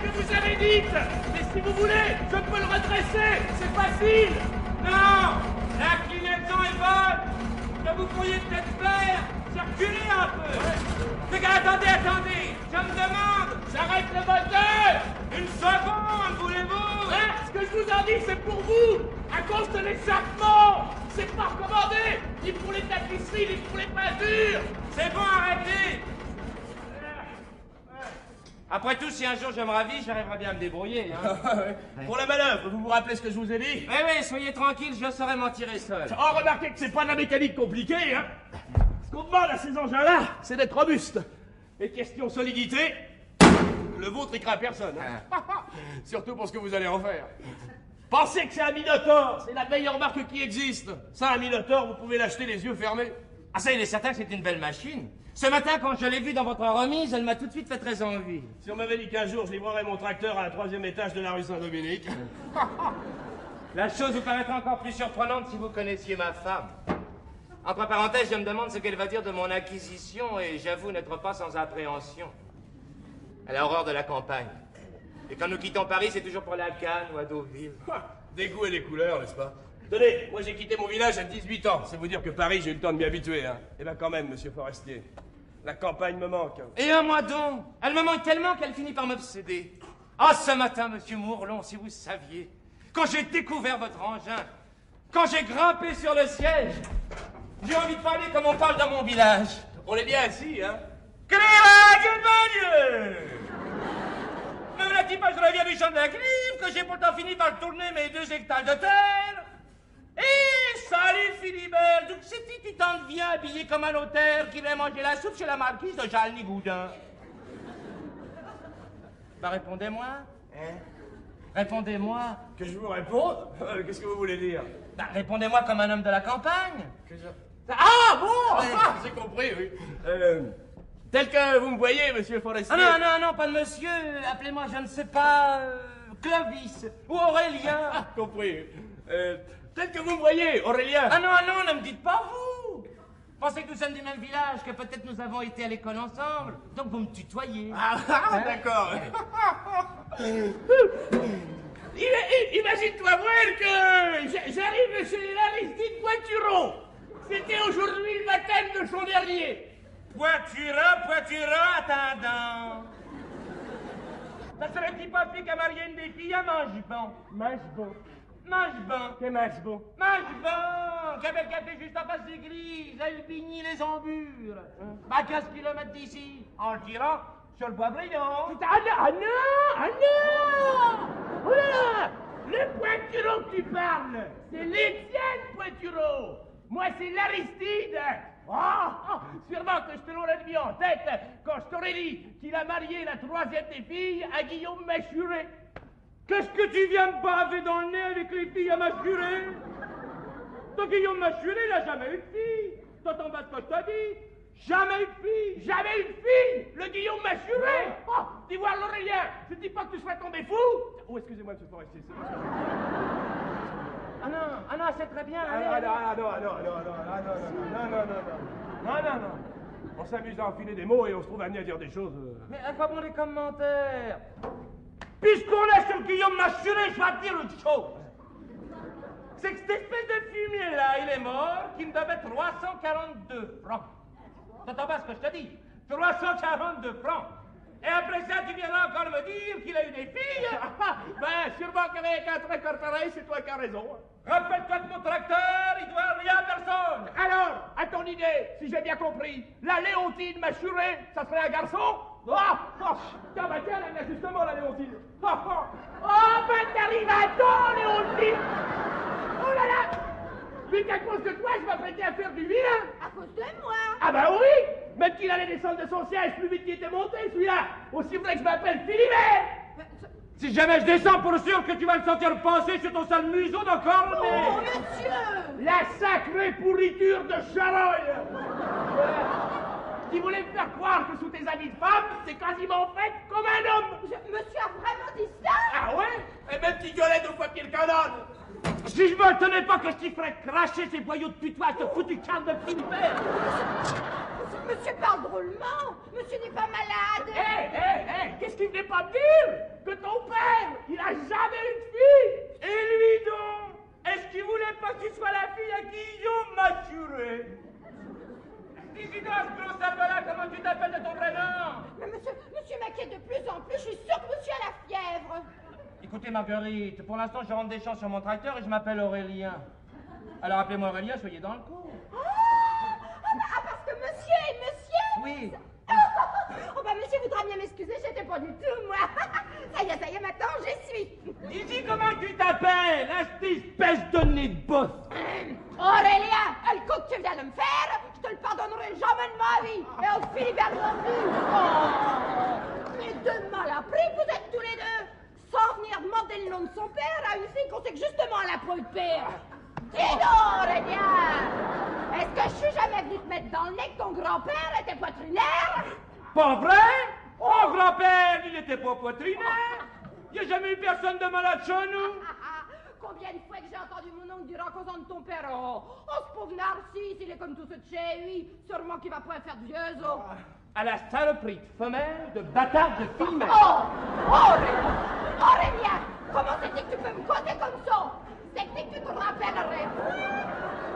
que vous avez dites. Mais si vous voulez, je peux le redresser. C'est facile. Non, l'inclinaison est bonne. Que vous pourriez peut-être faire, circuler un peu. Attendez, je me demande. J'arrête le moteur. Une seconde, voulez-vous? Ce que je vous en dis, c'est pour vous. À cause de l'échappement. C'est pas recommandé. Ni pour les tapisseries, ni pour les peintures. C'est bon, arrêtez. Après tout, si un jour je me ravis, j'arriverai bien à me débrouiller. Hein. Pour la manœuvre, vous vous rappelez ce que je vous ai dit? Oui, soyez tranquille, je saurai m'en tirer seul. Oh, remarquez que c'est pas de la mécanique compliquée, hein. Ce qu'on demande à ces engins-là, c'est d'être robuste. Et question solidité, le vôtre, il craint personne. Hein. Surtout pour ce que vous allez en faire. Pensez que c'est un Minotaur, c'est la meilleure marque qui existe. Ça, un Minotaur, vous pouvez l'acheter les yeux fermés. Ah ça, il est certain que c'est une belle machine. Ce matin, quand je l'ai vue dans votre remise, elle m'a tout de suite fait très envie. Si on m'avait dit qu'un jour je livrerais mon tracteur à la 3e étage de la rue Saint-Dominique. La chose vous paraîtrait encore plus surprenante si vous connaissiez ma femme. Entre parenthèses, je me demande ce qu'elle va dire de mon acquisition et j'avoue n'être pas sans appréhension. Elle a horreur de la campagne. Et quand nous quittons Paris, c'est toujours pour la Cannes ou à Deauville. Des goûts et des couleurs, n'est-ce pas? Tenez, moi j'ai quitté mon village à 18 ans. C'est vous dire que Paris, j'ai eu le temps de m'y habituer. Hein. Eh bien quand même, monsieur Forestier, la campagne me manque. Et un mois donc. Elle me manque tellement qu'elle finit par m'obséder. Ah, ce matin, monsieur Mourlon, si vous saviez, quand j'ai découvert votre engin, quand j'ai grimpé sur le siège, j'ai envie de parler comme on parle dans mon village. On est bien assis, hein? Me voilà-t-il pas, je reviens du champ de la Clive, que j'ai pourtant fini par tourner mes 2 hectares de terre. Et salut Philibert, d'où c'est-il tu t'en deviens habillé comme un notaire qui vient manger la soupe chez la marquise de Jalny-Goudin? Bah répondez-moi. Hein? Répondez-moi. Que je vous réponde? Qu'est-ce que vous voulez dire? Bah répondez-moi comme un homme de la campagne. Ah bon! Ah, j'ai compris, oui. Tel que vous me voyez, monsieur Forestier. Ah non, pas de monsieur. Appelez-moi, je ne sais pas, Clovis ou Aurélien. Ah, compris. Tel que vous me voyez, Aurélien. Ah non, ne me dites pas vous. Pensez que nous sommes du même village, que peut-être nous avons été à l'école ensemble. Donc vous me tutoyez. D'accord. Imagine-toi voir que j'arrive chez l'Aristide Pointuron. C'était aujourd'hui le baptême de son dernier. Pointuron, attendant. Ça serait-il pas plus qu'à marier une des filles à Mangebon? Mangebon. Qu'est Mangebon? Mangebon! Quel café juste en face d'église, à Albigny les Embures. À 15 km d'ici, en tirant sur le bois brillant. Ah non! Oh là là! Le Pointuron que tu parles, c'est l'Étienne Pointuron. Moi, c'est l'Aristide. Sûrement que je te l'aurais mis en tête quand je t'aurais dit qu'il a marié la 3e des filles à Guillaume Machuret. Qu'est-ce que tu viens me baver dans le nez avec les filles à Machuret? Ton Guillaume Machuret, il n'a jamais eu de fille. T'entends pas ce que je t'ai dit? Jamais eu de fille. Jamais eu de fille. Le Guillaume Machuret. Oh, dis voir l'Aurélien. Je dis pas que tu serais tombé fou. Oh, excusez-moi, monsieur Forestier. Ah non, c'est très bien. Non. On s'amuse à enfiler des mots et on se trouve amené à dire des choses. Mais à quoi bon les commentaires? Puisqu'on est sur Guillaume Machuret, je vais te dire une chose. C'est que cette espèce de fumier-là, il est mort, qui me devait 342 francs. T'entends pas ce que je te dis? 342 francs. Et après ça, tu viendras encore me dire qu'il a eu des filles? Ben, sûrement qu'avec un tracteur pareil, c'est toi qui as raison. Rappelle-toi que mon tracteur, il doit rien à personne. Alors, à ton idée, si j'ai bien compris, la Léontine Machuret, ça serait un garçon? Tiens, là, justement, la Léontine. T'arrives à temps, Léontine. Oh là là. Mais qu'à cause de toi, je m'apprêtais à faire du vilain. À cause de moi. Ah bah oui. Même qu'il allait descendre de son siège plus vite qu'il était monté, celui-là. Aussi vrai que je m'appelle Philibert. Si jamais je descends, pour sûr que tu vas le sentir passer sur ton sale museau d'encore. Oh, monsieur. La sacrée pourriture de Charogne. Qui voulait me faire croire que sous tes habits de femme, c'est quasiment fait comme un homme. Monsieur a vraiment dit ça? Ah ouais? Et même qui gueulait 2 fois pire qu'un âne. Si je me tenais pas que je t'y ferais cracher ces boyaux de putois, ce foutu carne de Philibert. monsieur parle drôlement. Monsieur n'est pas malade. Hé, qu'est-ce qu'il venait pas me dire? Que ton père, il a jamais eu de fille. Et lui donc, est-ce qu'il voulait pas que tu sois la fille à Guillaume Maturé? Dis-moi, ce gros sapin-là, comment tu t'appelles de ton vrai nom? Mais monsieur m'inquiète de plus en plus. Je suis sûre que monsieur a la fièvre. Écoutez, Marguerite, pour l'instant, je rentre des champs sur mon tracteur et je m'appelle Aurélien. Alors appelez-moi Aurélien, soyez dans le coup. Parce que monsieur. Oui. Oh bah monsieur voudra bien m'excuser, j'étais pas du tout moi. Ça y est, maintenant j'y suis. Dis comment tu t'appelles, hein, cette espèce de nez de bosse. Aurélien, le coup que tu viens de me faire, je te le pardonnerai jamais de ma vie. Et au Philibert non plus. Oh, mais de mal appris, vous êtes tous les deux. Sans venir demander le nom de son père à une fille qu'on sait que justement elle a pas eu de père. Dis donc, Aurélien, est-ce que je suis jamais venue te mettre dans le nez que ton grand-père était poitrinaire? Pas vrai? Oh, grand-père, il n'était pas poitrinaire. Il n'y a jamais eu personne de malade chez nous. Combien de fois que j'ai entendu mon oncle dire en causant de ton père? Oh, ce pauvre Narcisse, il est comme tout ceux de chez lui. Sûrement qu'il va pas faire de vieux os. À la saloperie de femelle, de bâtard, de fille. Oh, Aurélien, comment c'est que tu peux me causer comme ça? C'est que tu te rappellerais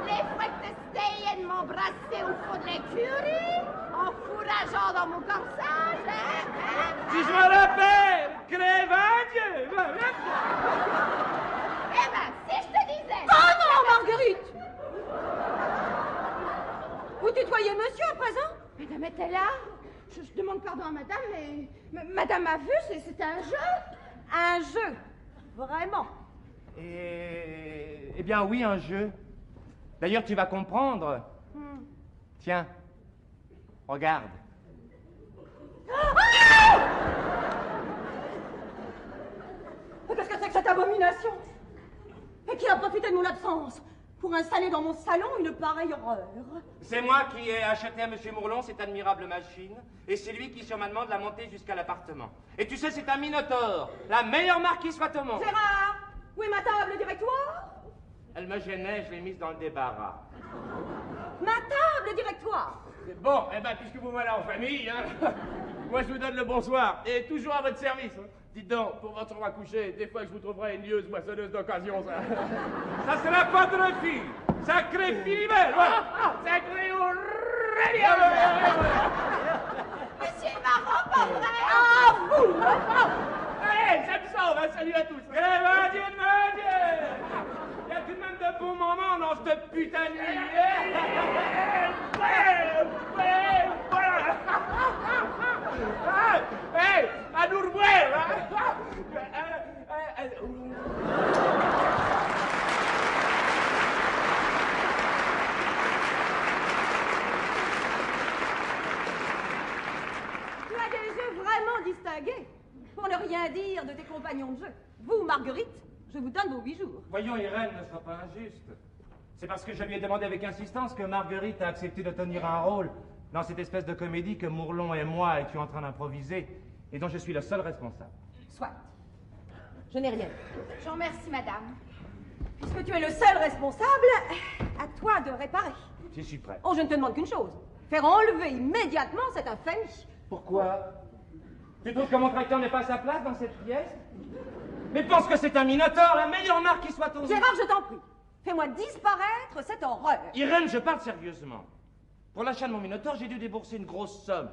les fois que tu essayais de m'embrasser au fond de l'écurie, en fourrageant dans mon corsage, hein? Si je me rappelle, crève à Dieu. Eh ben, si je te disais... Oh non, Marguerite! Vous tutoyez monsieur à présent? Madame était là? Je demande pardon à madame, mais madame a vu, c'était un jeu. Un jeu? Vraiment? Eh bien oui, un jeu. D'ailleurs, tu vas comprendre. Tiens, regarde. Qu'est-ce que c'est que cette abomination? Et qui a profité de mon absence pour installer dans mon salon une pareille horreur? C'est moi qui ai acheté à M. Mourlon cette admirable machine, et c'est lui qui, sur ma demande, l'a montée jusqu'à l'appartement. Et tu sais, c'est un Minotaure, la meilleure marque qui soit au monde. Gérard, où est ma table directoire? Elle me gênait, je l'ai mise dans le débarras. Ma table directoire? Bon, eh ben, puisque vous voilà en famille, hein, moi je vous donne le bonsoir, et toujours à votre service. Hein. Dites donc, pour votre à coucher, des fois que je vous trouverai une lieuse moissonneuse d'occasion, ça. Ça sera pas de refus. Sacré Philibert, voilà. Sacré Aurélien. Monsieur est marrant, pas vrai? Ah, vous! Allez, j'aime ça, on va saluer à tous. Eh ben, Dieu de mon Dieu! Il y a tout de même de bons moments dans cette putain de nuit. Voilà. Hey, à nous revoir, hein. Tu as des yeux vraiment distingués, pour ne rien dire de tes compagnons de jeu. Vous, Marguerite, je vous donne vos 8 jours. Voyons, Irène, ne sois pas injuste. C'est parce que je lui ai demandé avec insistance que Marguerite a accepté de tenir un rôle dans cette espèce de comédie que Mourlon et moi étions en train d'improviser et dont je suis le seul responsable. Soit. Je n'ai rien. Je vous remercie, madame. Puisque tu es le seul responsable, à toi de réparer. Je suis prêt. Oh, je ne te demande qu'une chose. Faire enlever immédiatement cette infamie. Pourquoi? Tu trouves que mon tracteur n'est pas à sa place dans cette pièce? Mais pense que c'est un Minotaure, la meilleure marque qui soit au monde. Gérard, je t'en prie. Fais-moi disparaître cette horreur. Irène, je parle sérieusement. Pour l'achat de mon Minotaure, j'ai dû débourser une grosse somme.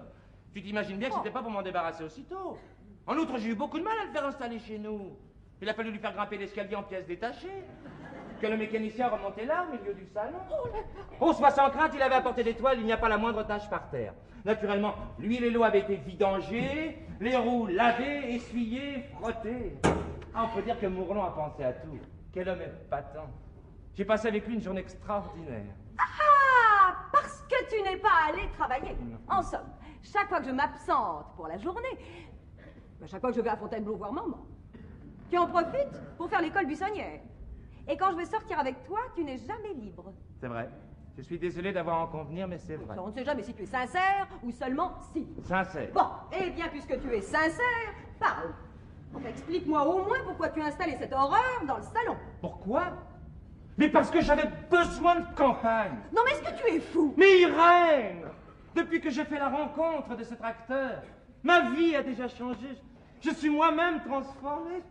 Tu t'imagines bien que c'était pas pour m'en débarrasser aussitôt. En outre, j'ai eu beaucoup de mal à le faire installer chez nous. Il a fallu lui faire grimper l'escalier en pièces détachées. Que le mécanicien remontait là, au milieu du salon. Oh, soit sans crainte, il avait apporté des toiles, il n'y a pas la moindre tache par terre. Naturellement, l'huile et l'eau avaient été vidangées, les roues lavées, essuyées, frottées. Ah, on peut dire que Mourlon a pensé à tout. Quel homme épatant. J'ai passé avec lui une journée extraordinaire. Ah, parce que tu n'es pas allé travailler. En somme, chaque fois que je m'absente pour la journée, chaque fois que je vais à Fontainebleau voir maman, tu en profites pour faire l'école buissonnière. Et quand je vais sortir avec toi, tu n'es jamais libre. C'est vrai. Je suis désolé d'avoir à en convenir, mais c'est vrai. On ne sait jamais si tu es sincère ou seulement si. Sincère. Bon, eh bien, puisque tu es sincère, parle. Enfin, explique-moi au moins pourquoi tu as installé cette horreur dans le salon. Pourquoi? Mais parce que j'avais besoin de campagne. Non, mais est-ce que tu es fou? Mais Irène! Depuis que j'ai fait la rencontre de ce tracteur, ma vie a déjà changé. Je suis moi-même transformé.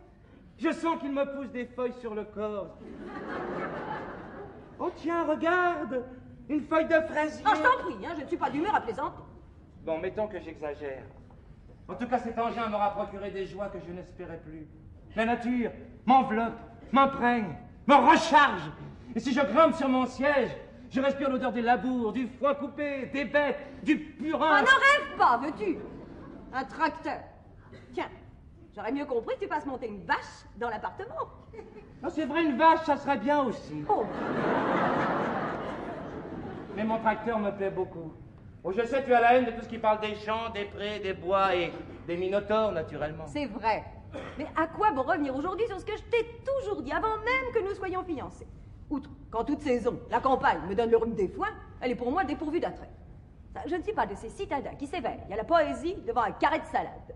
Je sens qu'il me pousse des feuilles sur le corps. Oh tiens, regarde, une feuille de fraisier. Ah, je t'en prie, hein, je ne suis pas d'humeur à plaisanter. Bon, mettons que j'exagère. En tout cas, cet engin m'aura procuré des joies que je n'espérais plus. La nature m'enveloppe, m'imprègne, me recharge. Et si je grimpe sur mon siège, je respire l'odeur des labours, du foin coupé, des bêtes, du purin. Ah, n'en rêve pas, veux-tu? Un tracteur. Tiens, j'aurais mieux compris que tu fasses monter une vache dans l'appartement. Oh, c'est vrai, une vache, ça serait bien aussi. Oh, Mais mon tracteur me plaît beaucoup. Oh, je sais, tu as la haine de tout ce qui parle des champs, des prés, des bois et des minotaures, naturellement. c'est vrai. Mais à quoi bon revenir aujourd'hui sur ce que je t'ai toujours dit avant même que nous soyons fiancés? Outre qu'en toute saison, la campagne me donne le rhume des foins, elle est pour moi dépourvue d'attrait. Je ne suis pas de ces citadins qui s'éveillent à la poésie devant un carré de salade.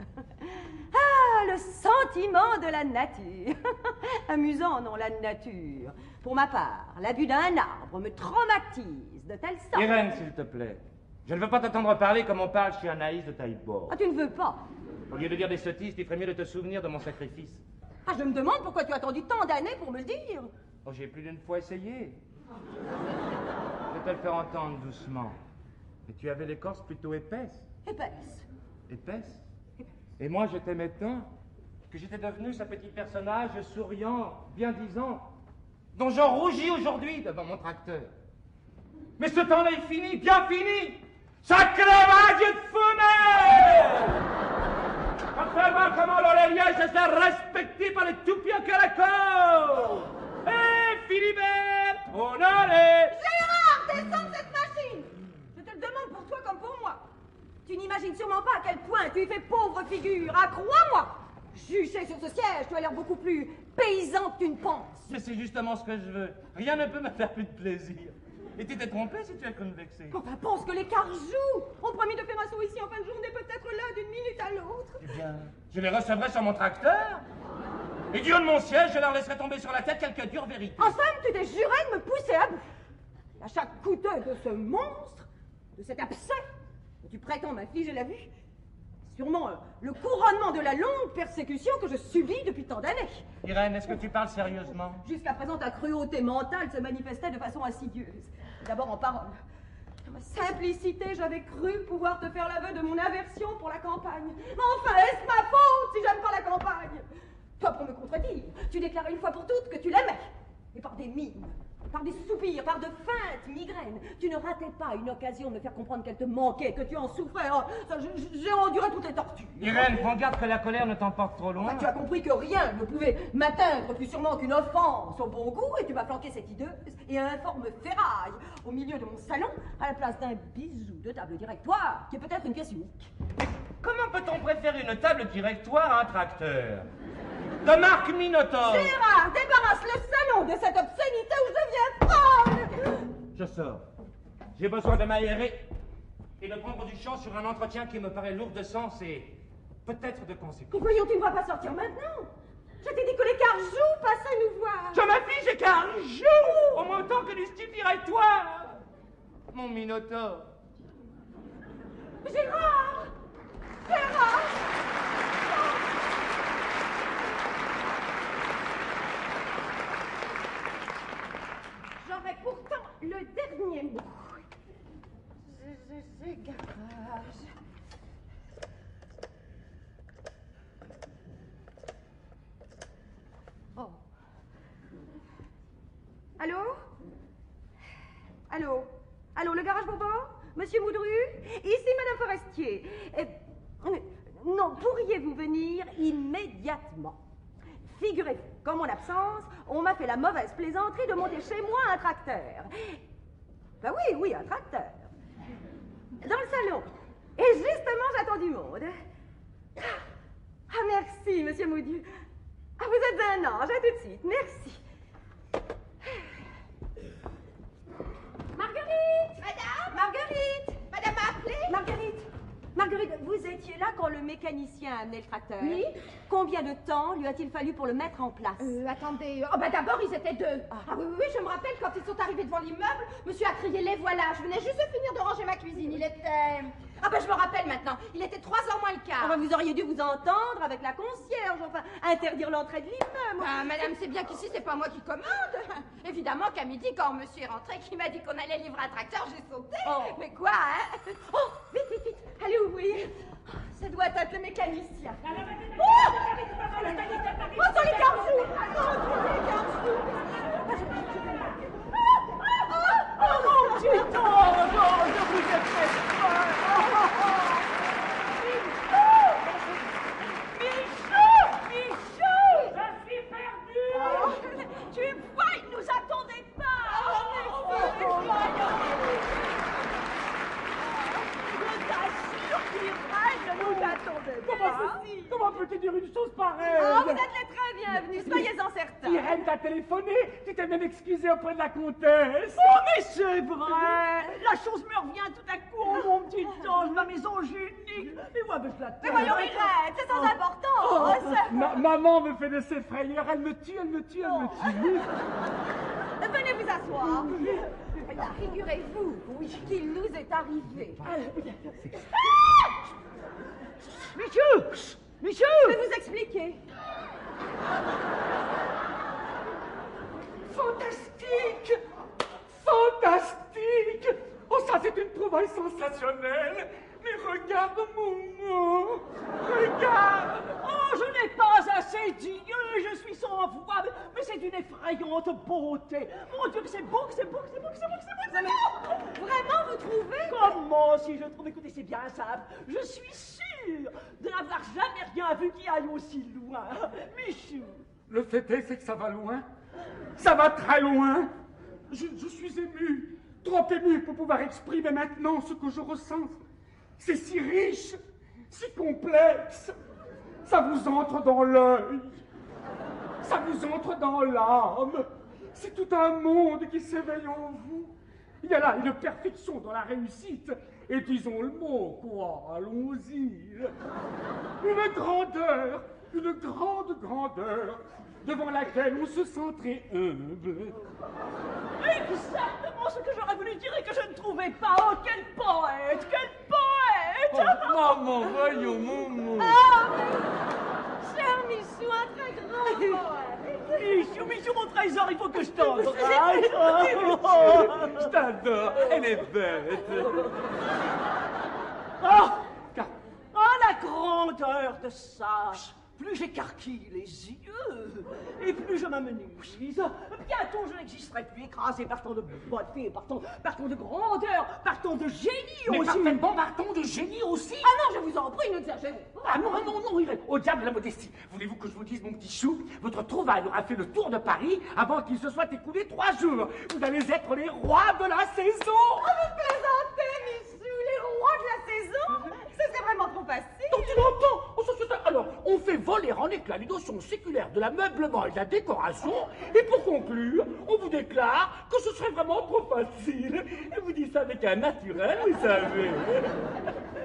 Ah, le sentiment de la nature. Amusant, non, la nature. Pour ma part, la vue d'un arbre me traumatise de telle sorte... Irène, s'il te plaît. Je ne veux pas t'entendre parler comme on parle chez Anaïs de Taillebourg. Ah, tu ne veux pas? Au lieu de dire des sottises, il ferait mieux de te souvenir de mon sacrifice. Ah, je me demande pourquoi tu as attendu tant d'années pour me le dire. Oh, j'ai plus d'une fois essayé. Je vais te le faire entendre doucement. Mais tu avais l'écorce plutôt épaisse. Épaisse. Épaisse. Et moi, je t'aimais tant que j'étais devenu ce petit personnage souriant, bien disant, dont j'en rougis aujourd'hui devant mon tracteur. Mais ce temps-là est fini, bien fini. Sacré vague de fumée! Observez comment l'Aurélien se fait respecter par les toupies à Caracol! Et Philibert, honoré! Gérard, descends de cette machine! Je te le demande pour toi comme pour moi. Tu n'imagines sûrement pas à quel point tu y fais pauvre figure. Ah, crois-moi! Juché sur ce siège, tu as l'air beaucoup plus paysan que tu ne penses. Mais c'est justement ce que je veux. Rien ne peut me faire plus de plaisir. Et tu t'es trompé si tu as convexé. Quand tu penses que les carjous ont promis de faire un saut ici en fin de journée, peut-être là d'une minute à l'autre. Eh bien, je les recevrai sur mon tracteur. Et du haut de mon siège, je leur laisserai tomber sur la tête quelques dures vérités. En somme, tu t'es juré de me pousser à bout. Et à chaque coup d'œil de ce monstre, de cet abcès, que tu prétends m'infliger la vue, sûrement le couronnement de la longue persécution que je subis depuis tant d'années. Irène, est-ce que tu parles sérieusement? Jusqu'à présent, ta cruauté mentale se manifestait de façon insidieuse. D'abord en parole. Dans ma simplicité, j'avais cru pouvoir te faire l'aveu de mon aversion pour la campagne. Mais enfin, est-ce ma faute si j'aime pas la campagne? Toi, pour me contredire, tu déclarais une fois pour toutes que tu l'aimais. Et par des mines, par des soupirs, par de feintes migraines, tu ne ratais pas une occasion de me faire comprendre qu'elle te manquait, que tu en souffrais. Oh, j'ai enduré toutes les tortures. Irène, prends garde que la colère ne t'emporte trop loin. Enfin, tu as compris que rien ne pouvait m'atteindre plus sûrement qu'une offense au bon goût, et tu m'as flanqué cette hideuse et un informe ferraille au milieu de mon salon, à la place d'un bisou de table directoire, qui est peut-être une pièce unique. Comment peut-on préférer une table directoire à un tracteur? De marque Minotaur. Gérard, débarrasse le salon de cette obscénité où je deviens folle! Je sors. J'ai besoin de m'aérer et de prendre du champ sur un entretien qui me paraît lourd de sens et peut-être de conséquences. Voyons, tu ne vas pas sortir maintenant. Je t'ai dit que les carjous passaient nous voir. Je m'affiche carjou au moins autant que du stupiratoire. Mon Minotaure. Gérard! Gérard! J'aurais pourtant le dernier mot. C'est garage. Oh. Allô? Allô? Allô, le garage Bourbon? Monsieur Moudru? Ici, Madame Forestier. Non, pourriez-vous venir immédiatement? Figurez-vous qu'en mon absence, on m'a fait la mauvaise plaisanterie de monter chez moi un tracteur. Ben oui, un tracteur. Dans le salon. Et justement, j'attends du monde. Ah, merci, Monsieur Moudru. Ah, vous êtes un ange, à tout de suite. Merci. Marguerite! Madame? Marguerite! Madame m'a appelé? Marguerite! Marguerite, vous étiez là quand le mécanicien a amené le tracteur. Oui. Combien de temps lui a-t-il fallu pour le mettre en place? Attendez. Oh, bah d'abord, ils étaient deux. Ah oui, je me rappelle, quand ils sont arrivés devant l'immeuble, monsieur a crié les voilà. Je venais juste de finir de ranger ma cuisine. Il était... Ah bah je me rappelle maintenant. Il était 3h moins le quart. Ah bah, vous auriez dû vous entendre avec la concierge, enfin, interdire l'entrée de l'immeuble. Ah, madame, c'est bien qu'ici, c'est pas moi qui commande. Évidemment qu'à midi, quand monsieur est rentré, qui m'a dit qu'on allait livrer un tracteur, j'ai sauté. Oh. Mais quoi, hein? Oh, vite. Allez ouvrir. Ça doit être le mécanicien. Oh, sur les carrefours. Oh mon petit ange, je vous ai fait peur. Michou, je suis perdu. Tu vois, il nous attendait pas. Je t'assure qu'Irène ne nous attendait pas. Comment peux-tu dire une chose pareille? Oh, vous êtes les très bienvenus, soyez-en certains. Irène t'a téléphoné, tu t'es même excusé auprès de la comtesse. Oh, mais c'est vrai! La chose me revient tout à coup, oh, mon petit ange, ma maison génique! Mais où avec la tête? Mais voyons, Irène, c'est sans importance. Maman me fait de ses frayeurs, elle me tue. Venez vous asseoir. Figurez-vous qu'il nous est arrivé. Michou! Je vais vous expliquer. Fantastique! Oh, ça, c'est une trouvaille sensationnelle! Mais regarde, Momo! Regarde! Oh, je n'ai pas assez d'yeux, je suis sans voix, mais c'est d'une effrayante beauté. Mon Dieu, que c'est beau, que c'est beau. Vraiment, vous trouvez? Comment si je trouve? Écoutez, c'est bien simple. Je suis sûre de n'avoir jamais rien vu qui aille aussi loin. Michou! Le fait est, c'est que ça va loin. Ça va très loin. Je suis ému, trop ému pour pouvoir exprimer maintenant ce que je ressens. C'est si riche, si complexe. Ça vous entre dans l'œil. Ça vous entre dans l'âme. C'est tout un monde qui s'éveille en vous. Il y a là une perfection dans la réussite. Et disons le mot, quoi, allons-y. Une grandeur, une grande grandeur, devant laquelle on se sent très humble. Exactement ce que j'aurais voulu dire et que je ne trouvais pas. Oh, quel poète! Oh, maman, voyons, Momo. Ah, mais cher Michou, un très grand poète. Michou, mon trésor, il faut que je t'embrasse. Je t'adore, elle est bête. Oh, la grandeur de ça! Plus j'écarquille les yeux, et plus je m'amenuise. Bientôt, je n'existerai plus écrasé par tant de beauté, par tant de grandeur, par tant de génie Mais aussi. parfaitement par tant de génie aussi. Ah non, je vous en prie, n'exagérez pas. Ah non, Irène, au diable de la modestie. Voulez-vous que je vous dise, mon petit chou, votre trouvaille aura fait le tour de Paris avant qu'il se soit écoulé 3 jours. Vous allez être les rois de la saison. Oh, vous plaisantez, Michou, les rois de la saison? Ça, c'est vraiment trop facile. Donc tu l'entends. Alors, on fait voler en éclats les notions séculaires de l'ameublement et de la décoration, et pour conclure, on vous déclare que ce serait vraiment trop facile. Et vous dites ça avec un naturel, vous savez.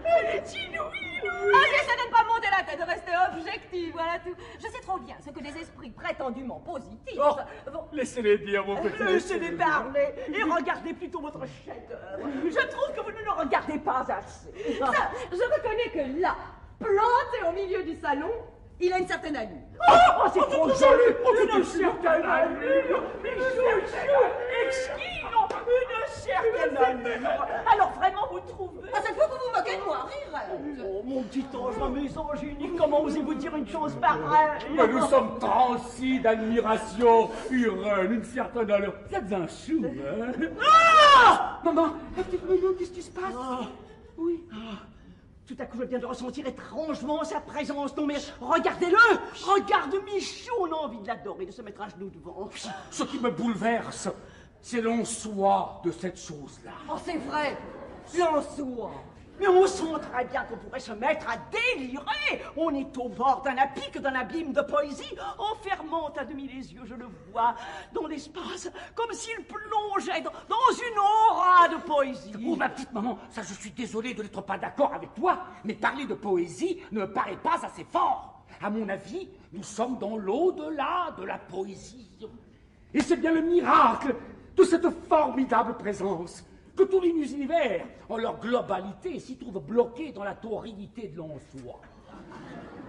Elle est inouïe. Ah, j'essaie de ne pas monter la tête, de rester objective, voilà tout. Je sais trop bien ce que des esprits prétendument positifs Oh, vont... laissez-les dire, mon petit. Laissez-les parler et regardez plutôt votre chef-d'œuvre. Je trouve que vous ne le regardez pas assez. Ça, je reconnais que là, planté au milieu du salon, il a une certaine allure. Oh, c'est trop joli. Une certaine allure. Exquis, non, une certaine allure. Alors vraiment, vous trouvez? Ah, cette fois, vous vous moquez de moi, Irène. Oh, mon petit ange, ma maison génie, comment osez-vous dire une chose pareille? Mais nous sommes transis d'admiration, Irène, une certaine allure. Vous êtes un chou, hein? Ah! Maman, la petite Momo, qu'est-ce qui se passe? Oui. Tout à coup, je viens de ressentir étrangement sa présence. Non, mais regardez-le! Regarde Michou! On a envie de l'adorer, de se mettre à genoux devant. Ce qui me bouleverse, c'est l'en-soi de cette chose-là. Oh, c'est vrai, l'en soi. Mais on sent très bien qu'on pourrait se mettre à délirer. On est au bord d'un pic, d'un abîme de poésie, enfermant à demi les yeux, je le vois, dans l'espace, comme s'il plongeait dans une aura de poésie. Oh, ma petite maman, ça je suis désolé de n'être pas d'accord avec toi, mais parler de poésie ne me paraît pas assez fort. À mon avis, nous sommes dans l'au-delà de la poésie. Et c'est bien le miracle de cette formidable présence que tous les univers, en leur globalité, s'y trouvent bloqués dans la torridité de l'en-soi.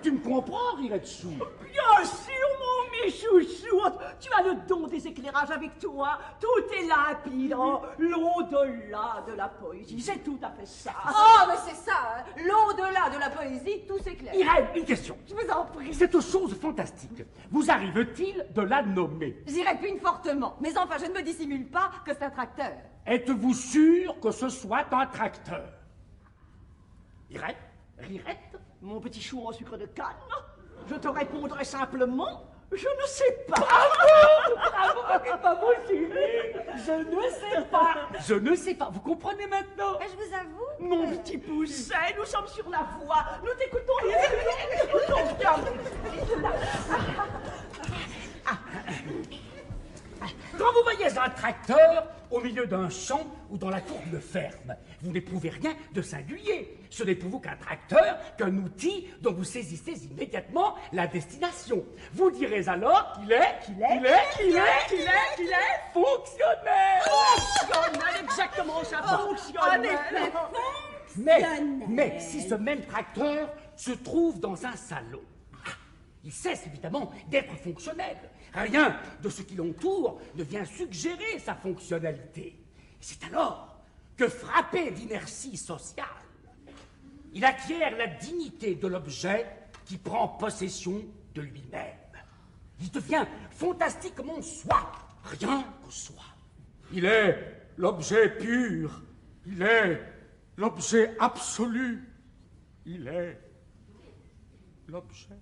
Tu me comprends, Riretsou? Bien sûr, mon Michouchou, tu as le don des éclairages avec toi. Tout est limpide, l'au-delà de la poésie. C'est tout à fait ça. Oh, mais c'est ça, hein. L'au-delà de la poésie, tout s'éclaire. Irène, une question. Je vous en prie. Cette chose fantastique, vous arrive-t-il de la nommer? J'y répugne fortement, mais enfin, je ne me dissimule pas que c'est un tracteur. Êtes-vous sûr que ce soit un tracteur? Irène? Rirette? Mon petit chou en sucre de canne, je te répondrai simplement, je ne sais pas. Bravo, chérie. Je ne sais pas. Je ne sais pas. Vous comprenez maintenant? Et je vous avoue... Mon petit pousset, nous sommes sur la voie. Nous t'écoutons. Quand vous voyez un tracteur au milieu d'un champ ou dans la cour d'une ferme, vous n'éprouvez rien de singulier. Ce n'est pour vous qu'un tracteur, qu'un outil dont vous saisissez immédiatement la destination. Vous direz alors qu'il est fonctionnel. Fonctionnel, exactement ça, fonctionnel. Mais si ce même tracteur se trouve dans un salon, il cesse évidemment d'être fonctionnel. Rien de ce qui l'entoure ne vient suggérer sa fonctionnalité. C'est alors que, frappé d'inertie sociale, il acquiert la dignité de l'objet qui prend possession de lui-même. Il devient fantastiquement soi, rien que soi. Il est l'objet pur, il est l'objet absolu, il est l'objet.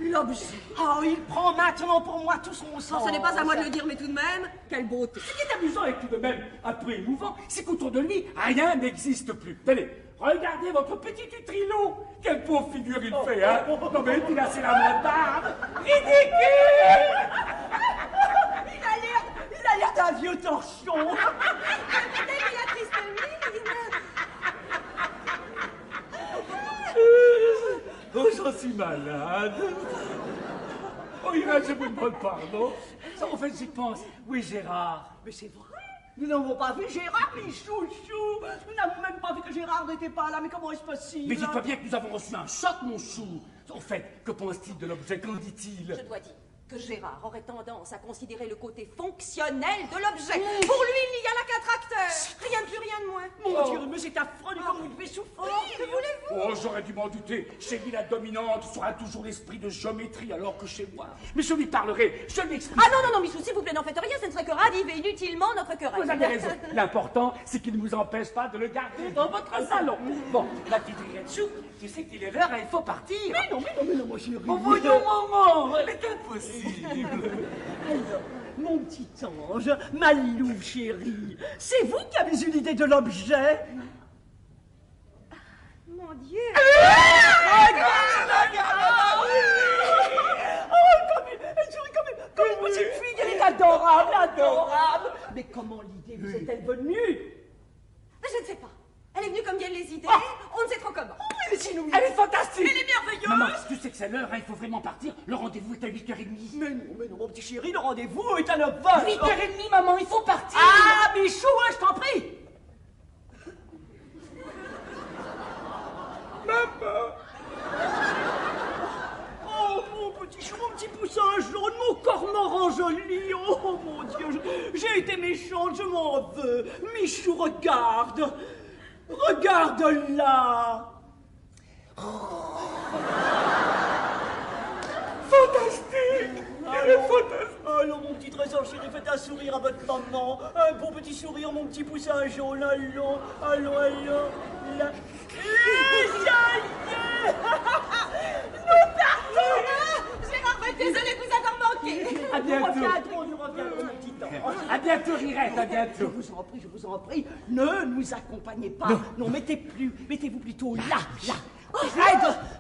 L'objet. Oh, il prend maintenant pour moi tout son sens. Non, ce n'est pas à moi de le dire, mais tout de même, quelle beauté. Ce qui est amusant et tout de même un peu émouvant, c'est qu'autour de lui, rien n'existe plus. Tenez, regardez votre petit utrilo. Quelle pauvre figure il fait, hein? Non mais il a c'est la montagne. Ridicule! Il a l'air d'un vieux torchon. Peut-être qu'il a triste mine. Oh, j'en suis malade. Oh, Irène, je vous demande pardon. Ça, en fait, j'y pense. Oui, Gérard. Mais c'est vrai. Nous n'avons pas vu Gérard, mes chouchous. Nous n'avons même pas vu que Gérard n'était pas là. Mais comment est-ce possible? Mais dites-toi bien que nous avons reçu un choc, mon chou. En fait, que pense-t-il de l'objet? Qu'en dit-il? Je dois dire que Gérard aurait tendance à considérer le côté fonctionnel de l'objet. Pour lui, il n'y a là qu'un tracteur. Rien de plus, rien de moins. Mon Dieu, mais c'est affreux, comme vous devez souffrir. Que voulez-vous? Oh, j'aurais dû m'en douter. Chez lui, la dominante sera toujours l'esprit de géométrie, alors que chez moi... Mais je lui parlerai, je lui expliquerai. Ah non, Michou, s'il vous plaît, n'en faites rien, ce ne serait que raviver inutilement notre querelle. Vous avez raison. L'important, c'est qu'il ne vous empêche pas de le garder dans votre salon. Bon, la petite Riretsou, tu sais qu'il est l'heure et il faut partir. Mais non, mon chéri. Oh, voyons, maman, elle est impossible. Alors, mon petit ange, ma louve chérie, c'est vous qui avez eu l'idée de l'objet? Mon Dieu. Comme une petite fille, elle est adorable. Mais comment l'idée vous est-elle venue? Je ne sais pas. Elle est venue comme viennent les idées, on ne sait trop comment. Oui, mais si nous... Elle est fantastique. Elle est merveilleuse. Maman, tu sais que c'est l'heure, hein, il faut vraiment partir. Le rendez-vous est à 8h30. Mais non, mon petit chéri, le rendez-vous est à 9h. 8h30, maman, il faut partir. Ah, Michou, hein, je t'en prie. Maman. Oh, mon petit chou, mon petit poussin jaune, mon cormoran joli. Oh, mon Dieu, j'ai été méchante, je m'en veux. Michou, regarde. Regarde là. Fantastique. Elle est fantastique. Allons, mon petit trésor chéri, faites un sourire à votre maman. Un bon petit sourire, mon petit poussin jaune. Allons. Là. Nous partons. Gérard, désolé de vous avoir manqué. À bientôt. Nous reviendrons, mon petit ange. À bientôt. bientôt, Rirette, à bientôt. Je vous en prie, ne nous accompagnez pas. Non, mettez-vous plutôt là,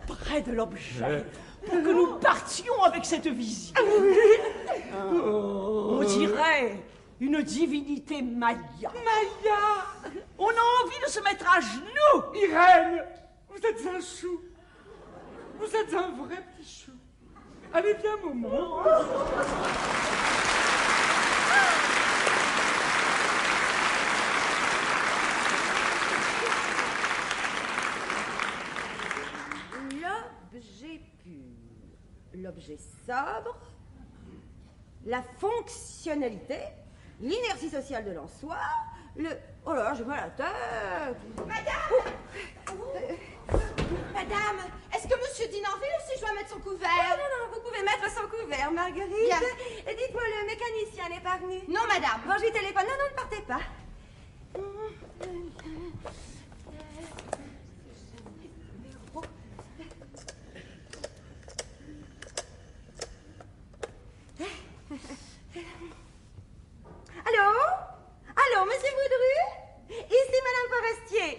près de l'objet, pour que nous partions avec cette visite. On dirait une divinité maya. Maya! On a envie de se mettre à genoux. Irène, vous êtes un chou. Vous êtes un vrai petit chou. Allez bien, Momo. L'objet pur, l'objet sobre, la fonctionnalité, l'inertie sociale de l'ensoir, oh là là, j'ai mal à la tête. Madame, est-ce que Monsieur Dinanville aussi doit mettre son couvert? Non, vous pouvez mettre son couvert, Marguerite. Bien. Et dites-moi, le mécanicien n'est pas venu? Non, madame. Bon, j'y téléphone. Non, ne partez pas. Allô, Monsieur Boudru? Ici Madame Forestier.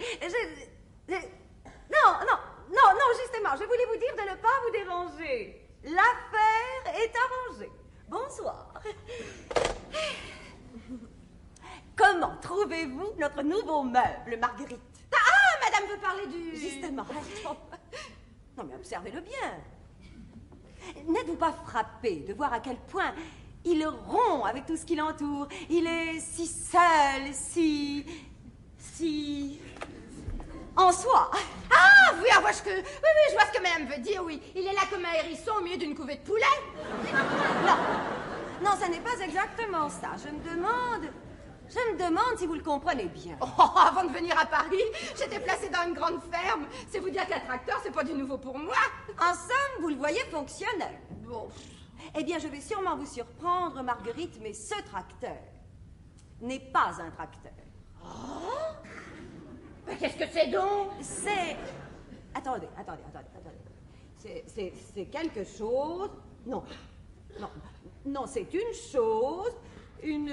Non, justement, je voulais vous dire de ne pas vous déranger. L'affaire est arrangée. Bonsoir. Comment trouvez-vous notre nouveau meuble, Marguerite? Ah, madame veut parler du... Justement. Non, mais observez-le bien. N'êtes-vous pas frappé de voir à quel point il rompt avec tout ce qui l'entoure? Il est si seul, si... en soi. Ah, oui, je vois ce que madame veut dire, oui. Il est là comme un hérisson au milieu d'une couvée de poulet. Non, ce n'est pas exactement ça. Je me demande si vous le comprenez bien. Oh, avant de venir à Paris, j'étais placée dans une grande ferme. C'est vous dire qu'un tracteur, c'est pas du nouveau pour moi. En somme, vous le voyez fonctionnel. Bon. Eh bien, je vais sûrement vous surprendre, Marguerite, mais ce tracteur n'est pas un tracteur. Oh? Mais qu'est-ce que c'est donc? C'est... Attendez. C'est quelque chose... Non, c'est une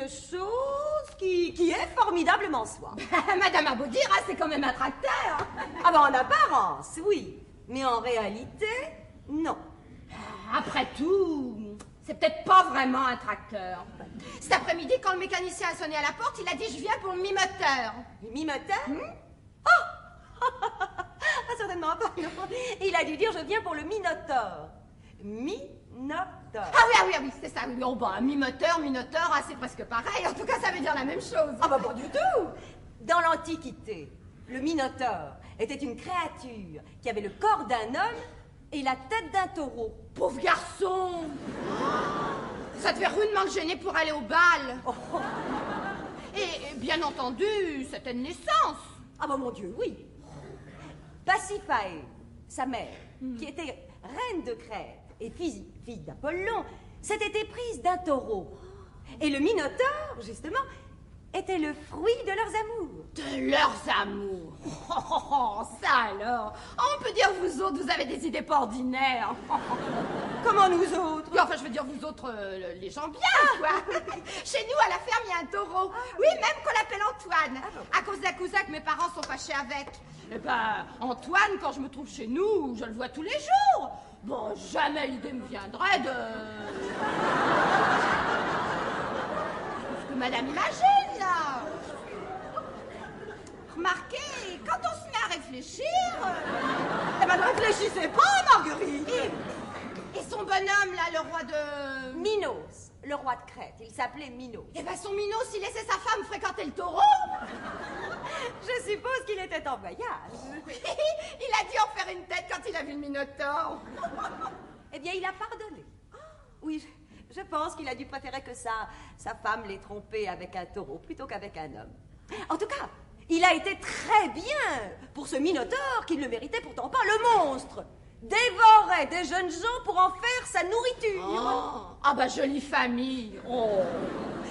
chose qui est formidablement soi. Madame Aboudira, c'est quand même un tracteur. Ah ben, en apparence, oui. Mais en réalité, non. Après tout, c'est peut-être pas vraiment un tracteur. Cet après-midi, quand le mécanicien a sonné à la porte, il a dit « Je viens pour le mi-moteur ». Le mi-moteur? Oh ah, certainement pas, non. Il a dû dire « Je viens pour le Minotaure ». Minotaure. Ah oui, c'est ça. Oui. Oh, bah, mi-moteur, ah, c'est presque pareil. En tout cas, ça veut dire la même chose. Ah bah, pas du tout. Dans l'Antiquité, le Minotaure était une créature qui avait le corps d'un homme et la tête d'un taureau. Pauvre garçon! Ça devait rudement le gêner pour aller au bal. Oh. Et bien entendu, c'était une naissance. Ah bah mon Dieu, oui. Pasiphae, sa mère, qui était reine de Crète et fille d'Apollon, s'était éprise d'un taureau. Et le Minotaure, justement, était le fruit de leurs amours. De leurs amours. Oh, ça alors. On peut dire vous autres, vous avez des idées pas ordinaires. Comment nous autres? Oui, enfin, je veux dire vous autres, les gens bien, quoi. Chez nous, à la ferme, il y a un taureau. Oui, même qu'on l'appelle Antoine. À cause d'un cousin que mes parents sont fâchés avec. Eh ben, Antoine, quand je me trouve chez nous, je le vois tous les jours. Bon, jamais l'idée me viendrait de... Ce que madame imagine, là. Remarquez, quand on se met à réfléchir... Eh ben, ne réfléchissez pas, Marguerite. Et son bonhomme, là, le roi de... Minos, le roi de Crète. Il s'appelait Minos. Eh ben, son Minos, il laissait sa femme fréquenter le taureau. Je suppose qu'il était en voyage. Il a dû en faire une tête quand il a vu le Minotaure. Eh bien, il a pardonné. Oui, je pense qu'il a dû préférer que sa femme l'ait trompé avec un taureau plutôt qu'avec un homme. En tout cas, il a été très bien pour ce Minotaure qui ne le méritait pourtant pas. Le monstre dévorait des jeunes gens pour en faire sa nourriture. Oh. Ah bah, jolie famille. Oh.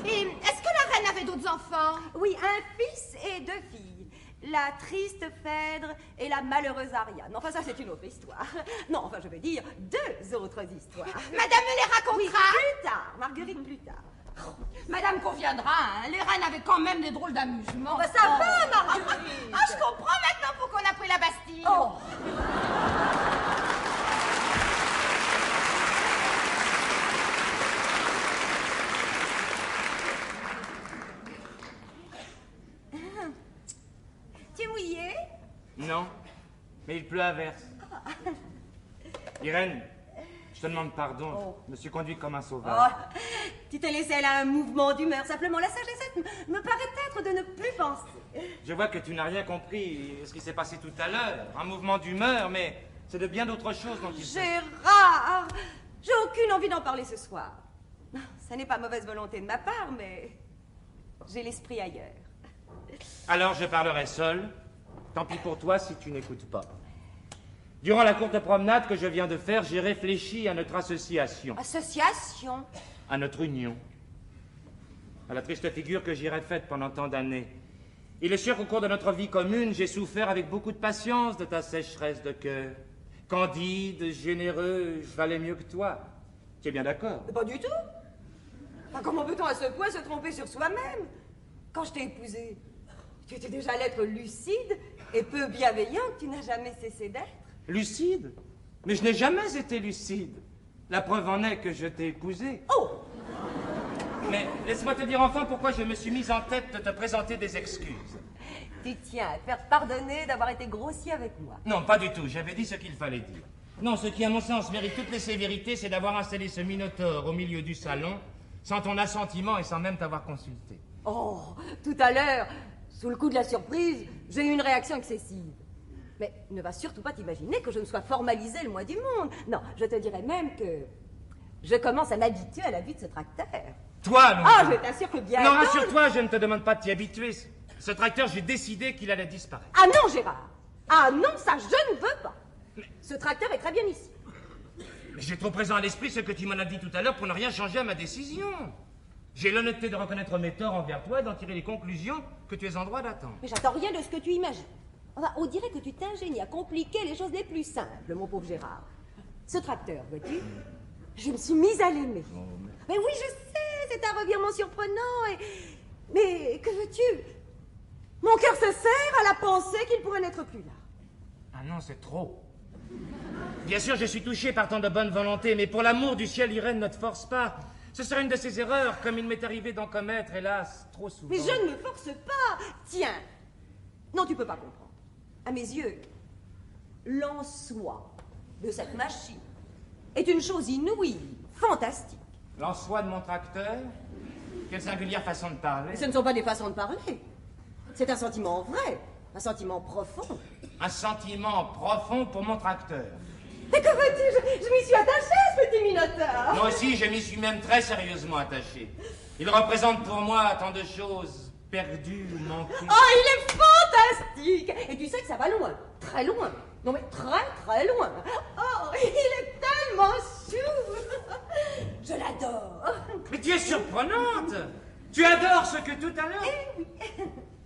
Et est-ce que la reine avait d'autres enfants? Oui, un fils et 2 filles. La triste Phèdre et la malheureuse Ariane. Enfin, ça, c'est une autre histoire. Non, enfin, je veux dire 2 autres histoires. Madame me les racontera. Oui, plus tard, Marguerite, plus tard. Madame conviendra, hein, les reines avaient quand même des drôles d'amusement. Bah, ça va, Marguerite. Ah, je comprends maintenant pourquoi on a pris la Bastille. Oh. Tu es mouillé? Non, mais il pleut à verse. Irène, je te demande pardon. Je me suis conduit comme un sauvage. Oh, tu t'es laissé aller à un mouvement d'humeur. Simplement, la sagesse me paraît être de ne plus penser. Je vois que tu n'as rien compris ce qui s'est passé tout à l'heure. Un mouvement d'humeur, mais c'est de bien d'autres choses dont il s'agit. Gérard, j'ai aucune envie d'en parler ce soir. Ça n'est pas mauvaise volonté de ma part, mais j'ai l'esprit ailleurs. Alors je parlerai seul. Tant pis pour toi si tu n'écoutes pas. Durant la courte promenade que je viens de faire, j'ai réfléchi à notre association, Association? à notre union, à la triste figure que j'irai faite pendant tant d'années. Il est sûr qu'au cours de notre vie commune, j'ai souffert avec beaucoup de patience de ta sécheresse de cœur. Candide, généreux, je valais mieux que toi. Tu es bien d'accord? Pas du tout. Enfin, comment peut-on à ce point se tromper sur soi-même? Quand je t'ai épousée, tu étais déjà l'être lucide et peu bienveillant que tu n'as jamais cessé d'être. Lucide? Mais je n'ai jamais été lucide. La preuve en est que je t'ai épousé. Oh! Mais laisse-moi te dire enfin pourquoi je me suis mise en tête de te présenter des excuses. Tu tiens à te faire pardonner d'avoir été grossier avec moi. Non, pas du tout. J'avais dit ce qu'il fallait dire. Non, ce qui, à mon sens, mérite toutes les sévérités, c'est d'avoir installé ce minotaure au milieu du salon, sans ton assentiment et sans même t'avoir consulté. Oh, tout à l'heure, sous le coup de la surprise, j'ai eu une réaction excessive. Mais ne va surtout pas t'imaginer que je me sois formalisé le moins du monde. Non, je te dirais même que je commence à m'habituer à la vie de ce tracteur. Toi, non? Ah, je t'assure que bien. Non, rassure-toi, je ne te demande pas de t'y habituer. Ce tracteur, j'ai décidé qu'il allait disparaître. Ah non, Gérard. Ah non, ça, je ne veux pas. Ce tracteur est très bien ici. Mais j'ai trop présent à l'esprit ce que tu m'en as dit tout à l'heure pour ne rien changer à ma décision. J'ai l'honnêteté de reconnaître mes torts envers toi et d'en tirer les conclusions que tu es en droit d'attendre. Mais j'attends rien de ce que tu imagines. Enfin, on dirait que tu t'ingénies à compliquer les choses les plus simples, mon pauvre Gérard. Ce tracteur, vois-tu, je me suis mise à l'aimer. Oh, mais oui, je sais, c'est un revirement surprenant et... Mais que veux-tu? Mon cœur se serre à la pensée qu'il pourrait n'être plus là. Ah non, c'est trop. Bien sûr, je suis touché par tant de bonne volonté, mais pour l'amour du ciel, Irène, ne te force pas. Ce serait une de ces erreurs, comme il m'est arrivé d'en commettre, hélas, trop souvent. Mais je ne me force pas. Tiens. Non, tu peux pas comprendre. À mes yeux, l'en-soi de cette machine est une chose inouïe, fantastique. L'en-soi de mon tracteur? Quelle singulière façon de parler. Ce ne sont pas des façons de parler. C'est un sentiment vrai, un sentiment profond. Un sentiment profond pour mon tracteur. Mais que veux-tu? Je m'y suis attachée, ce petit minotaure. Moi aussi, je m'y suis même très sérieusement attaché. Il représente pour moi tant de choses perdues ou manquées. Oh, il est fantastique! Et tu sais que ça va loin, très loin. Non mais très très loin. Oh, il est tellement chou. Je l'adore. Mais tu es surprenante. Tu adores ce que tout à l'heure. Eh oui.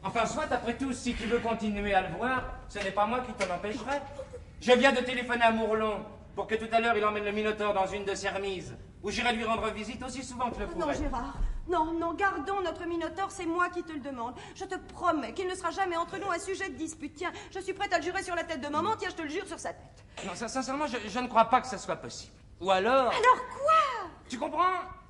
Enfin, soit après tout, si tu veux continuer à le voir, ce n'est pas moi qui t'en empêcherai. Je viens de téléphoner à Mourlon pour que tout à l'heure il emmène le Minotaure dans une de ses remises, où j'irai lui rendre visite aussi souvent que je le Non, pourrai. Gérard. Non, non, gardons notre Minotaure, c'est moi qui te le demande. Je te promets qu'il ne sera jamais entre nous un sujet de dispute. Tiens, je suis prête à le jurer sur la tête de maman, tiens, je te le jure sur sa tête. Non, sincèrement, je ne crois pas que ça soit possible. Ou alors... Alors quoi? Tu comprends?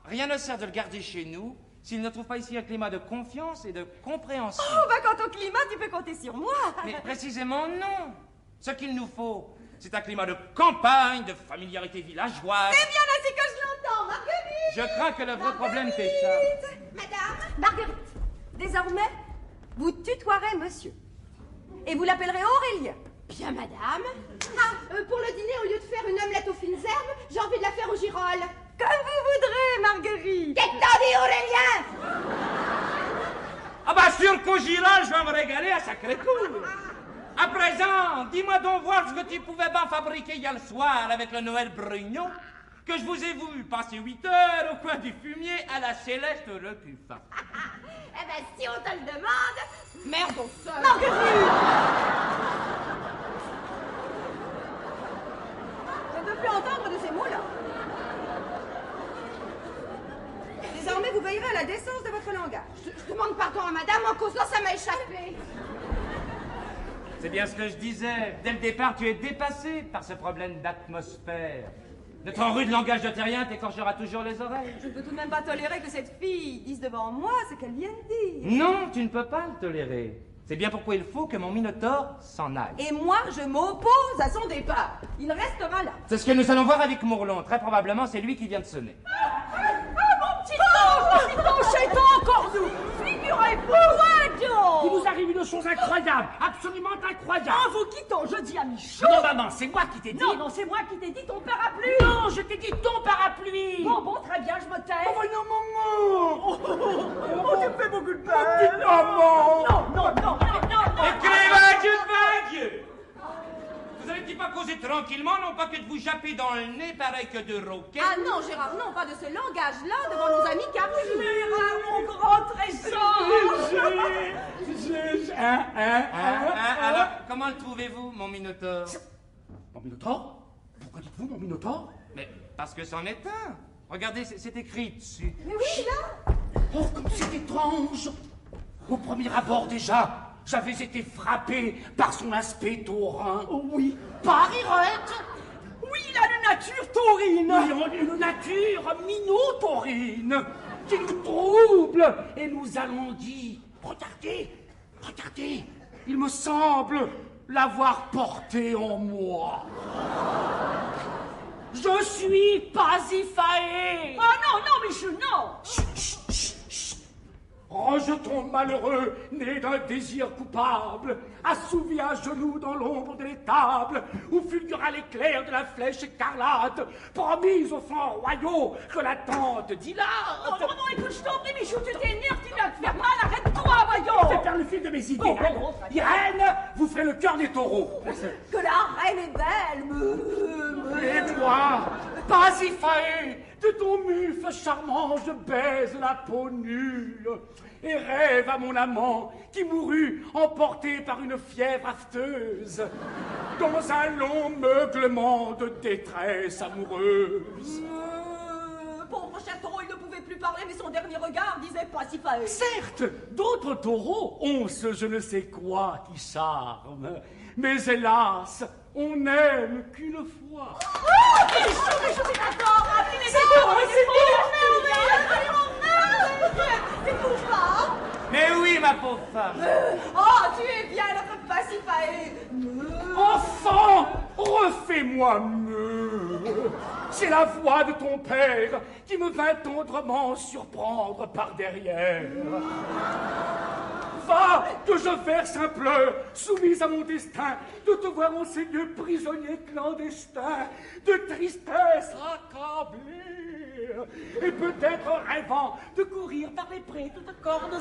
Rien ne sert de le garder chez nous s'il ne trouve pas ici un climat de confiance et de compréhension. Oh, bah quant au climat, tu peux compter sur moi. Mais précisément non. Ce qu'il nous faut, c'est un climat de campagne, de familiarité villageoise. C'est bien ainsi que je l'entends, Marguerite. Je crains que le vrai problème t'échappe. Madame? Marguerite, désormais, vous tutoierez monsieur. Et vous l'appellerez Aurélien. Bien, madame. Ah, pour le dîner, au lieu de faire une omelette aux fines herbes, j'ai envie de la faire au girolles. Comme vous voudrez, Marguerite. Qu'est-ce que t'en dis, Aurélien? Ah bah sûr qu'au Giral, je vais me régaler à sacré coup. À présent, dis-moi donc voir ce que tu pouvais bien fabriquer hier le soir avec le Noël Brugnon, que je vous ai vu passer 8 heures au coin du fumier à la Céleste le Cuffin. Eh ben, si on te le demande, merde au sol. Marguerite. Je ne veux plus entendre de ces mots-là. Désormais, vous veillerez à la décence de votre langage. Je demande pardon à madame, en cause là, ça m'a échappé. C'est bien ce que je disais. Dès le départ, tu es dépassé par ce problème d'atmosphère. Notre rude langage de terrien t'écorchera toujours les oreilles. Je ne peux tout de même pas tolérer que cette fille dise devant moi ce qu'elle vient de dire. Non, tu ne peux pas le tolérer. C'est bien pourquoi il faut que mon Minotaure s'en aille. Et moi, je m'oppose à son départ. Il restera là. C'est ce que nous allons voir avec Mourlon. Très probablement, c'est lui qui vient de sonner. Mon petit ange, c'est encore nous. Figurez-vous, Il nous arrive une chose incroyable, absolument incroyable. en vous quittant, je dis à Michaud. Non, maman, c'est moi qui t'ai dit. Non, c'est moi qui t'ai dit ton parapluie. Non, je t'ai dit ton parapluie. Bon, très bien, je me tais. Oh, voyons, maman. Oh, tu me fais beaucoup de peine. Maman. Non. Vous n'allez pas causer tranquillement, non pas que de vous japper dans le nez pareil que de roquettes. Ah non, Gérard, non, pas de ce langage-là devant nos amis Carrie. Gérard, mon grand trésor. Alors, comment le trouvez-vous, mon Minotaure? Mon Minotaure? Pourquoi dites-vous mon Minotaure? Mais parce que c'en est un. Regardez, c'est écrit dessus. Mais oui, là. Oh, comme c'est étrange. Au premier abord déjà, j'avais été frappé par son aspect taurin. Oh oui, par Irette. Oui, il a une nature taurine. Oui, une nature minotaurine qui nous trouble. Et nous allons dire, regardez, il me semble l'avoir porté en moi. Je suis Pasiphae. Ah non, Michou, non. Rejetons malheureux, né d'un désir coupable, assouvi à genoux dans l'ombre de l'étable, où fulgura l'éclair de la flèche écarlate, promise aux flancs royaux que l'attente dilate. Oh non, écoute, je t'en prie, Michou, tu t'énerves, tu vas te faire mal, arrête-toi, voyons. Fais perdre le fil de mes idées. Irène, vous ferez le cœur des taureaux. Que la reine est belle. Et moi, Pasiphae, de ton mufle charmant, je baise la peau nue et rêve à mon amant qui mourut emporté par une fièvre afteuse dans un long meuglement de détresse amoureuse. Pauvre cher taureau, il ne pouvait plus parler, mais son dernier regard disait Pasiphae. Certes, d'autres taureaux ont ce je ne sais quoi qui charme, mais hélas, on n'aime qu'une fois. Michou, c'est d'accord. C'est tout pas. Mais oui, ma pauvre femme. Oh, tu es bien notre Pasiphae. Enfant, refais-moi meu. C'est la voix de ton père qui me vint tendrement surprendre par derrière. Va, que je verse un pleur, soumise à mon destin, de te voir en ces lieux prisonnier clandestin, de tristesse accablé, et peut-être rêvant de courir par les prés toutes cornes en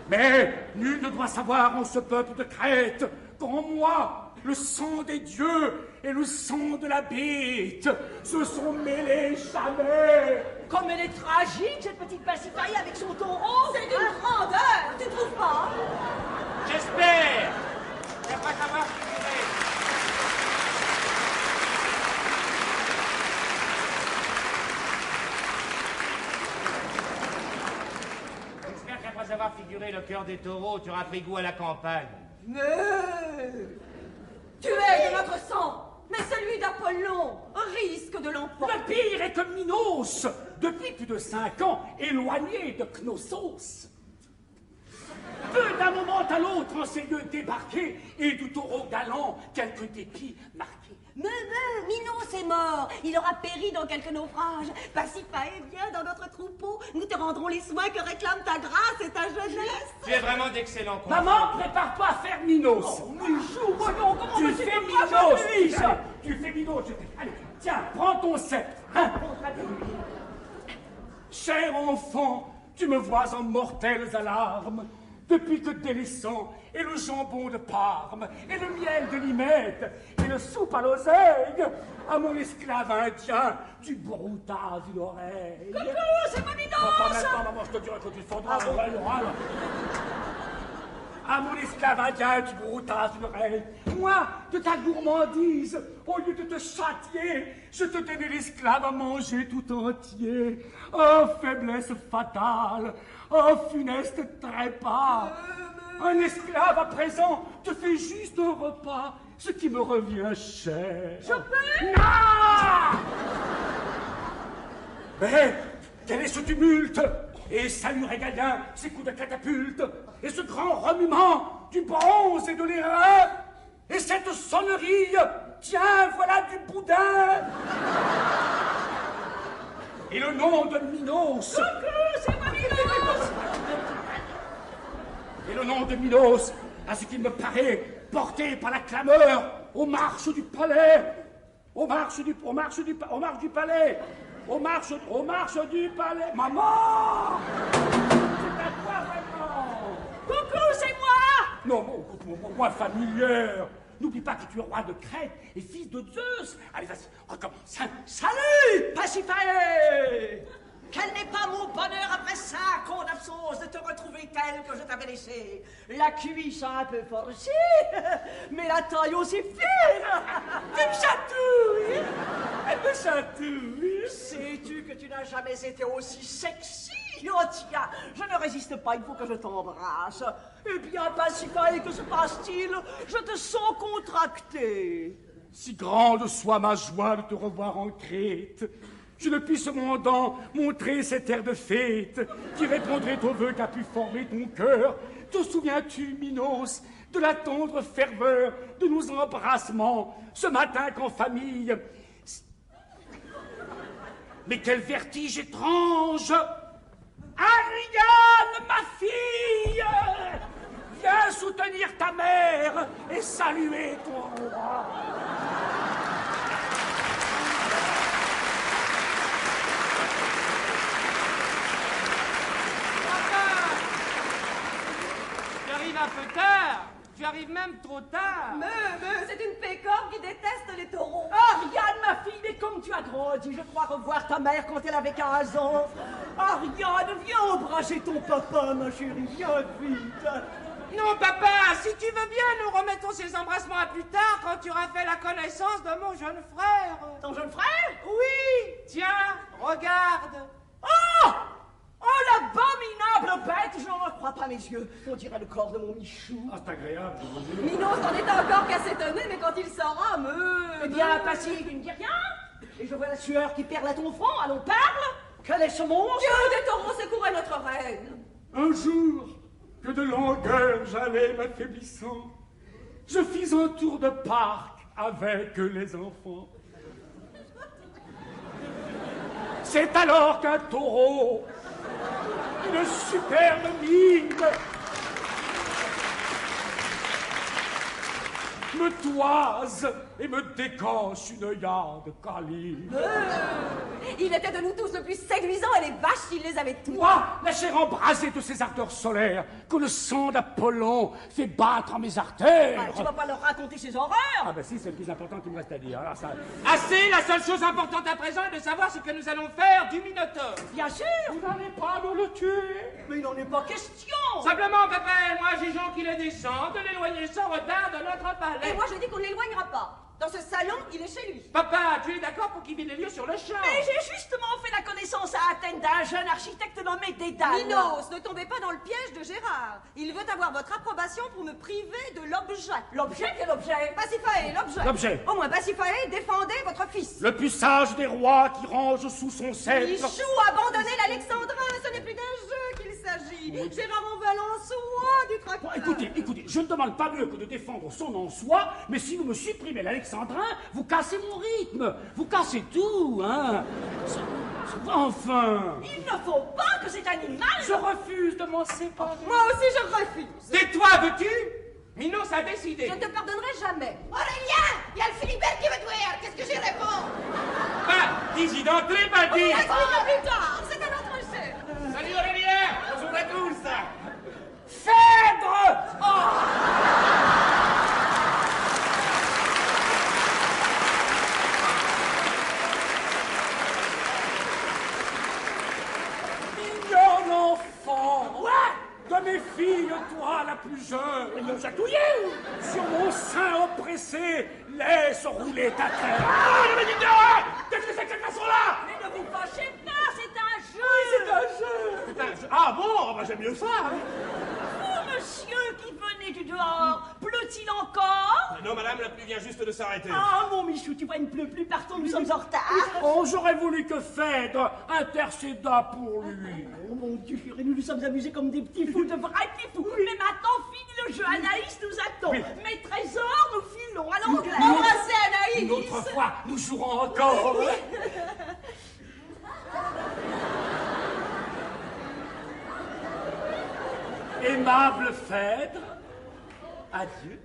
Mais nul ne doit savoir en ce peuple de Crète qu'en moi, le sang des dieux et le sang de la bête se sont mêlés jamais. Comme elle est tragique, cette petite Pasiphae avec son taureau. C'est d'une grandeur, tu trouves pas? J'espère. Et après savoir figuré. J'espère qu'après avoir figuré le cœur des taureaux, tu auras pris goût à la campagne. Mais tu es de notre sang, mais celui d'Apollon risque de l'emporter. Le pire est que Minos, depuis plus de 5 ans, éloigné de Knossos, peut d'un moment à l'autre en ces lieux débarquer et du taureau galant quelques dépits marqués. Mais Minos est mort, il aura péri dans quelques naufrages. Pasiphae, viens dans notre troupeau, nous te rendrons les soins que réclament ta grâce et ta jeunesse. Tu es vraiment d'excellents conseils. Maman, prépare-toi à faire Minos. Michou, voyons, comment Tu veux-tu fais que moi Minos, je puisse? tu fais Minos. Allez, tiens, prends ton sceptre. Hein. Cher enfant, tu me vois en mortelles alarmes, depuis que délaissant et le jambon de Parme, et le miel de Limette, et le soupe à l'oseille, à mon esclave indien, tu broutas une oreille. Coucou, c'est pas Minos. Pas maintenant, maman, je te dirai quand il faudra. À mon esclave indien, tu broutas une reine. Moi, de ta gourmandise, au lieu de te châtier, je te donnais l'esclave à manger tout entier. Oh, faiblesse fatale, oh, funeste trépas. Un esclave à présent te fait juste un repas, ce qui me revient cher. Je peux? Non! Mais quel est ce tumulte? Et salut régalien, ces coups de catapulte, et ce grand remuement du bronze et de l'airain, et cette sonnerie, tiens, voilà du boudin. Et le nom de Minos. Coucou, c'est moi Minos. Et le nom de Minos, à ce qu'il me paraît, porté par la clameur aux marches du palais, aux marches du palais. Aux marches du palais. Maman! C'est à toi vraiment! Coucou, c'est moi. Non, moi familière. N'oublie pas que tu es roi de Crète et fils de Zeus. Allez, vas-y, recommence. Salut, Pasiphae. Quel n'est pas mon bonheur après 5 ans d'absence de te retrouver tel que je t'avais laissé. La cuisse un peu forcée, mais la taille aussi fine. Tu me chatouilles. Elle me chatouille. Sais-tu que tu n'as jamais été aussi sexy? Oh tiens, je ne résiste pas, il faut que je t'embrasse. Eh bien, Pasiphae, que se passe-t-il? Je te sens contracté. Si grande soit ma joie de te revoir en Crète, je ne puis cependant montrer cet air de fête qui répondrait aux vœux qu'a pu former ton cœur. Te souviens-tu, Minos, de la tendre ferveur de nos embrassements ce matin qu'en famille? Mais quel vertige étrange! Ariane, ma fille! Viens soutenir ta mère et saluer ton roi! Tu arrives un peu tard. Tu arrives même trop tard. C'est une pécore qui déteste les taureaux. Ariane, ma fille, mais comme tu as grandi, je crois revoir ta mère quand elle avait 15 ans. Ariane, viens embrasser ton papa, ma chérie, viens vite. Non, papa, si tu veux bien, nous remettons ces embrassements à plus tard quand tu auras fait la connaissance de mon jeune frère. Ton jeune frère? Oui, tiens, regarde. Oh! Oh, l'abominable bête! Je n'en crois pas mes yeux. On dirait le corps de mon Michou. Ah, c'est agréable. Minos n'en était encore qu'à s'étonner, mais quand il saura, Eh bien, Passy, tu ne dis rien? Et je vois la sueur qui perle à ton front. Allons, parle! Quel est ce monstre? Dieu des taureaux secourait notre reine. Un jour, que de longueur j'allais m'affaiblissant, je fis un tour de parc avec les enfants. C'est alors qu'un taureau, une superbe mine, me toise et me décanche une yarde câline. Il était de nous tous le plus séduisant et les vaches, il les avait toutes. Moi, la chair embrasée de ces ardeurs solaires, que le sang d'Apollon fait battre en mes artères. Tu vas pas leur raconter ces horreurs? Ah ben si, c'est le plus important qu'il me reste à dire. Alors ça... Assez, la seule chose importante à présent est de savoir ce que nous allons faire du Minotaure. Bien sûr! Vous n'allez pas nous le tuer. Mais il n'en est pas question! Simplement, papa et moi jugeons qu'il est décent de l'éloigner sans retard de notre palais. Et moi, je dis qu'on ne l'éloignera pas. Dans ce salon, il est chez lui. Papa, tu es d'accord pour qu'il vienne les lieux sur le champ? Mais j'ai justement fait la connaissance à Athènes d'un jeune architecte nommé Dédale. Minos, ne tombez pas dans le piège de Gérard. Il veut avoir votre approbation pour me priver de l'objet. L'objet? Quel objet? Pasiphae, l'objet. L'objet. Au moins, Pasiphae, défendez votre fils. Le plus sage des rois qui range sous son sceptre. Michou, abandonnez l'Alexandrin, ce n'est plus d'un jeu qu'il s'agit. Gérard en valence roi du tracteur. Écoutez, je ne demande pas mieux que de défendre son en soi, mais si vous me supprimez l'Alexandrin, vous cassez mon rythme, vous cassez tout, hein. Enfin. Il ne faut pas que cet animal... Je refuse de m'en séparer. Moi aussi, je refuse. Tais-toi, veux-tu? Minos a décidé. Je ne te pardonnerai jamais. Aurélien, il y a le Philibert qui veut te voir. Qu'est-ce que j'y réponds? Bah, dis-y d'entrée, pas dit. Explique plus tard, c'est un autre chef. Salut Aurélien, bonjour à tous. Phèdre! Mignon enfant! De mes filles, toi la plus jeune, spectateur. Ah, mais dis donc! Qu'est-ce que c'est que cette façon-là? Mais ne vous fâchez pas, c'est un jeu. C'est un jeu! C'est un jeu. Ah bon? Bah, j'aime mieux ça. Hein. Vous, monsieur, qui venez du dehors, pleut-il encore? Non, madame, la pluie vient juste de s'arrêter. Ah, mon Michou, tu vois, il ne pleut plus, partons, nous sommes en retard. Oh, j'aurais voulu que Phèdre intercédât pour lui. Oh mon Dieu, et nous nous sommes amusés comme des petits fous, de vrais petits fous. Mais maintenant, fini le jeu, Anaïs nous attend. Mes trésors, nous filons. Allons, embrassez Anaïs. Une autre fois, nous jouerons encore. Aimable Phèdre, adieu.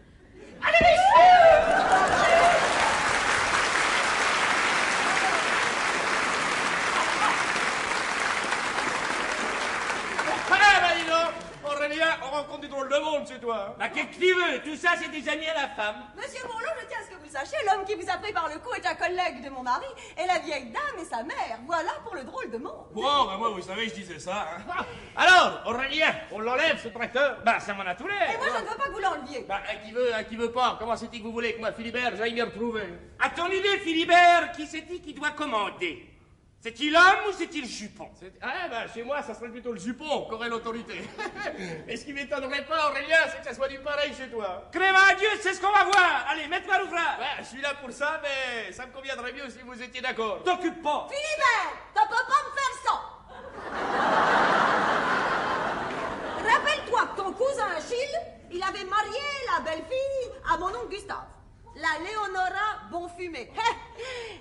Ah, bah, dis donc! Aurélien, on rencontre des drôles de monde chez toi. Hein. Bah, qu'est-ce que tu veux? Tout ça, c'est des amis à la femme. Monsieur Bourlon, je tiens à ce que vous le sachiez, l'homme qui vous a pris par le cou est un collègue de mon mari, et la vieille dame est sa mère. Voilà pour le drôle de monde. Bon, bah, moi, vous savez, je disais ça. Hein. Alors, Aurélien, on l'enlève, ce tracteur? Bah, ça m'en a tous Et moi, je ne veux pas que vous l'enleviez. Bah, un qui veut pas. Comment c'est-il que vous voulez que moi, Philibert, j'aille m'y retrouver? À ton idée, Philibert, qui c'est-il qui doit commander? C'est-il l'homme ou c'est-il jupon? Ah, bah, chez moi, ça serait plutôt le jupon qui aurait l'autorité. Et ce qui m'étonnerait pas, Aurélien, c'est que ça soit du pareil chez toi. Crème à Dieu, c'est ce qu'on va voir. Allez, mets-toi à l'ouvrage. Ouais, je suis là pour ça, mais ça me conviendrait mieux si vous étiez d'accord. T'occupe pas. Philibert, t'en peux pas me faire ça. Rappelle-toi que ton cousin Achille, il avait marié la belle-fille à mon oncle Gustave, la Léonora Bonfumé.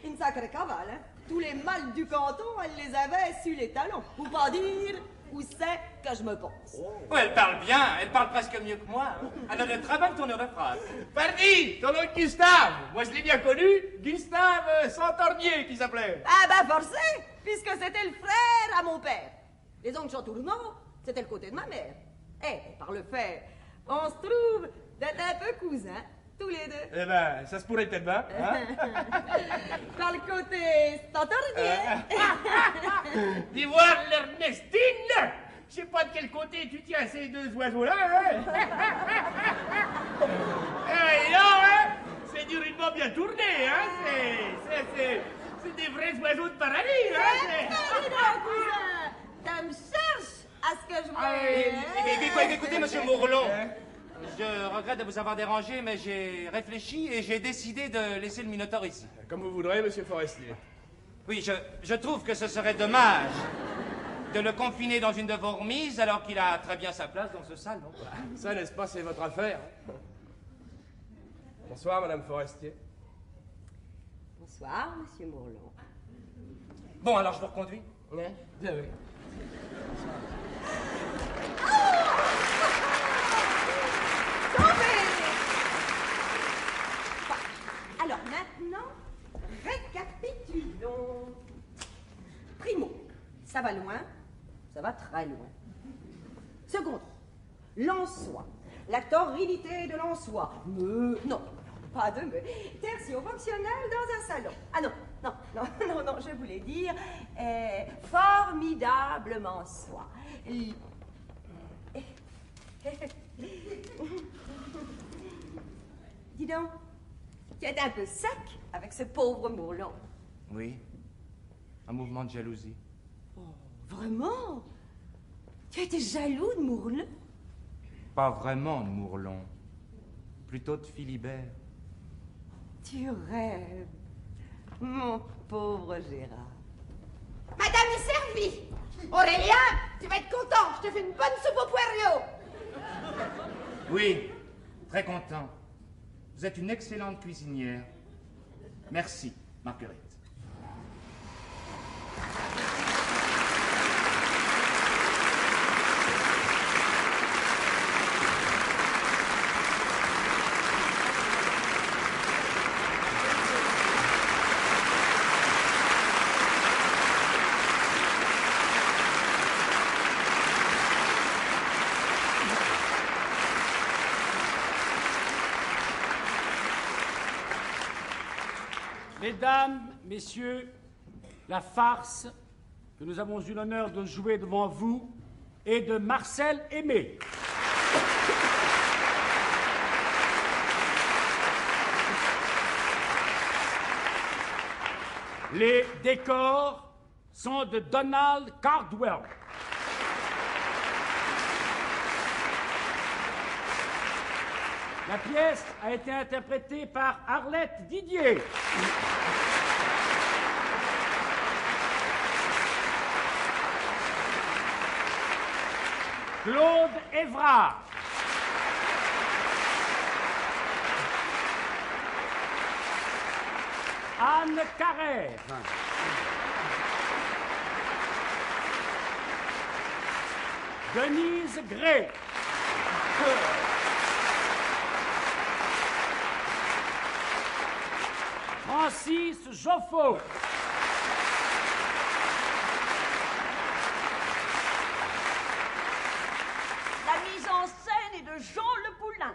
Une sacrée cavale, hein. Tous les mâles du canton, elle les avait sur les talons. Pour pas dire où c'est que je me pense. Oh, elle parle bien, elle parle presque mieux que moi. Hein. Elle a de très bonnes tournures de phrases. Pardi, ton oncle Gustave. Moi, je l'ai bien connu. Gustave Santornier, qui s'appelait. Ah ben forcé, puisque c'était le frère à mon père. Les oncles Chantourneau, c'était le côté de ma mère. Et par le fait, on se trouve d'être un peu cousins, tous les deux. Eh ben, ça se pourrait peut-être bien. Hein? Par le côté Santornier. D'y voir l'Ernestine. Je sais pas de quel côté tu tiens ces deux oiseaux-là, hein? Eh, non, hein? C'est du rudement bien tourné, hein? C'est des vrais oiseaux de paradis, hein? Dis donc, cousin, tu me cherches à ce que je me... Écoutez, monsieur Mourlon, je regrette de vous avoir dérangé, mais j'ai réfléchi et j'ai décidé de laisser le Minotaure ici. Comme vous voudrez, monsieur Forestier. Oui, je trouve que ce serait dommage de le confiner dans une de vos remises alors qu'il a très bien sa place dans ce salon. Ça, n'est-ce pas, c'est votre affaire. Hein? Bonsoir, madame Forestier. Bonsoir, monsieur Mourlon. Bon, alors je vous reconduis. Oui. Bien, oui. Alors maintenant, récapitulons. Primo, ça va loin, ça va très loin. Second, Lançois, la torridité de Lançois. Non, pas de me. Tertio fonctionnel dans un salon. Ah non, non, je voulais dire formidablement soi. Dis donc, tu es un peu sec avec ce pauvre Mourlon. Oui, un mouvement de jalousie. Oh, vraiment? Tu as été jaloux de Mourlon? Pas vraiment de Mourlon, plutôt de Philibert. Tu rêves, mon pauvre Gérard. Madame est servie. Aurélien, tu vas être content, je te fais une bonne soupe au poireau. Oui, très content. Vous êtes une excellente cuisinière. Merci, Marguerite. Mesdames, messieurs, la farce que nous avons eu l'honneur de jouer devant vous est de Marcel Aimé. Les décors sont de Donald Cardwell. La pièce a été interprétée par Arlette Didier. Claude Évrard. Anne Carrère. Denise Gray. Francis Joffo. La mise en scène est de Jean Le Poulain.